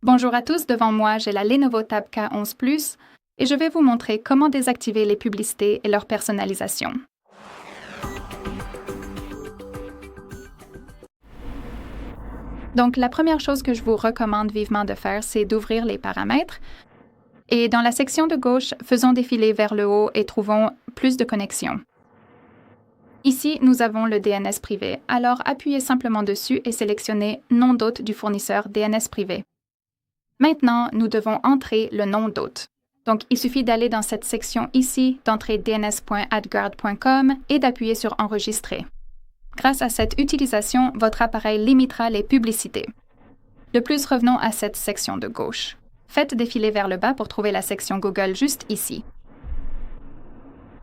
Bonjour à tous, devant moi, j'ai la Lenovo Tab K11 Plus et je vais vous montrer comment désactiver les publicités et leur personnalisation. Donc, la première chose que je vous recommande vivement de faire, c'est d'ouvrir les paramètres. Et dans la section de gauche, faisons défiler vers le haut et trouvons plus de connexions. Ici, nous avons le DNS privé, alors appuyez simplement dessus et sélectionnez Nom d'hôte du fournisseur DNS privé. Maintenant, nous devons entrer le nom d'hôte. Donc, il suffit d'aller dans cette section ici, d'entrer dns.adguard.com et d'appuyer sur Enregistrer. Grâce à cette utilisation, votre appareil limitera les publicités. De plus, revenons à cette section de gauche. Faites défiler vers le bas pour trouver la section Google juste ici.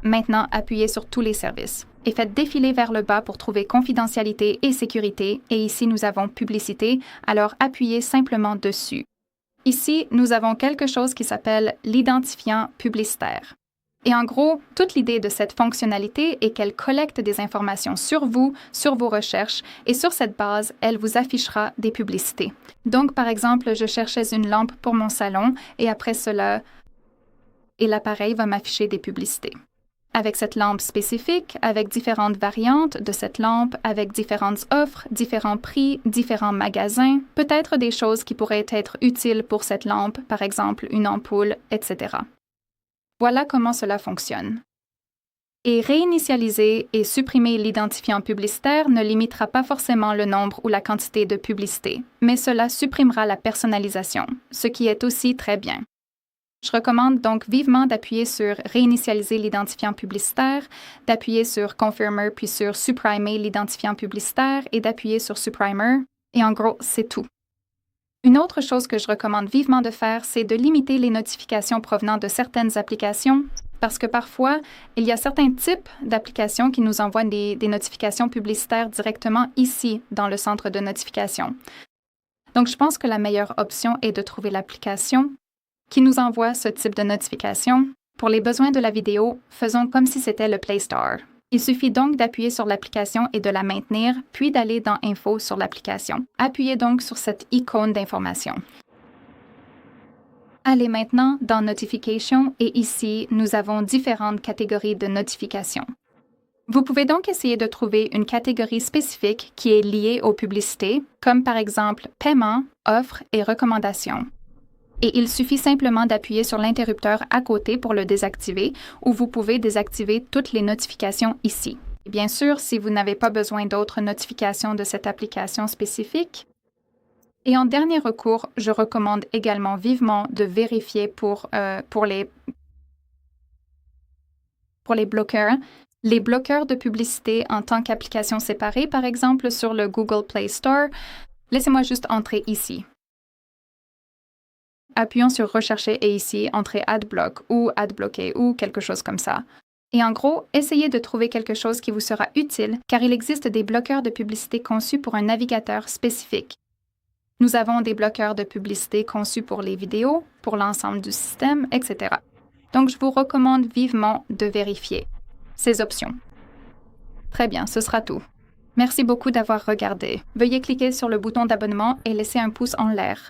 Maintenant, appuyez sur Tous les services et faites défiler vers le bas pour trouver Confidentialité et Sécurité, et ici nous avons Publicité, alors appuyez simplement dessus. Ici, nous avons quelque chose qui s'appelle l'identifiant publicitaire. Et en gros, toute l'idée de cette fonctionnalité est qu'elle collecte des informations sur vous, sur vos recherches, et sur cette base, elle vous affichera des publicités. Donc, par exemple, je cherchais une lampe pour mon salon, et après cela, l'appareil va m'afficher des publicités. Avec cette lampe spécifique, avec différentes variantes de cette lampe, avec différentes offres, différents prix, différents magasins, peut-être des choses qui pourraient être utiles pour cette lampe, par exemple une ampoule, etc. Voilà comment cela fonctionne. Et réinitialiser et supprimer l'identifiant publicitaire ne limitera pas forcément le nombre ou la quantité de publicités, mais cela supprimera la personnalisation, ce qui est aussi très bien. Je recommande donc vivement d'appuyer sur « Réinitialiser l'identifiant publicitaire », d'appuyer sur « Confirmer » puis sur « Supprimer l'identifiant publicitaire » et d'appuyer sur « Supprimer ». Et en gros, c'est tout. Une autre chose que je recommande vivement de faire, c'est de limiter les notifications provenant de certaines applications, parce que parfois, il y a certains types d'applications qui nous envoient des notifications publicitaires directement ici, dans le centre de notification. Donc, je pense que la meilleure option est de trouver l'application qui nous envoie ce type de notification. Pour les besoins de la vidéo, faisons comme si c'était le Play Store. Il suffit donc d'appuyer sur l'application et de la maintenir, puis d'aller dans Info sur l'application. Appuyez donc sur cette icône d'information. Allez maintenant dans Notification et ici, nous avons différentes catégories de notifications. Vous pouvez donc essayer de trouver une catégorie spécifique qui est liée aux publicités, comme par exemple Paiement, Offres et Recommandations. Et il suffit simplement d'appuyer sur l'interrupteur à côté pour le désactiver, ou vous pouvez désactiver toutes les notifications ici. Et bien sûr, si vous n'avez pas besoin d'autres notifications de cette application spécifique. Et en dernier recours, je recommande également vivement de vérifier pour les bloqueurs. Les bloqueurs de publicité en tant qu'application séparée, par exemple sur le Google Play Store. Laissez-moi juste entrer ici. Appuyons sur « Rechercher » et ici, entrez « Adblock » ou « Adbloquer » ou quelque chose comme ça. Et en gros, essayez de trouver quelque chose qui vous sera utile, car il existe des bloqueurs de publicité conçus pour un navigateur spécifique. Nous avons des bloqueurs de publicité conçus pour les vidéos, pour l'ensemble du système, etc. Donc, je vous recommande vivement de vérifier ces options. Très bien, ce sera tout. Merci beaucoup d'avoir regardé. Veuillez cliquer sur le bouton d'abonnement et laisser un pouce en l'air.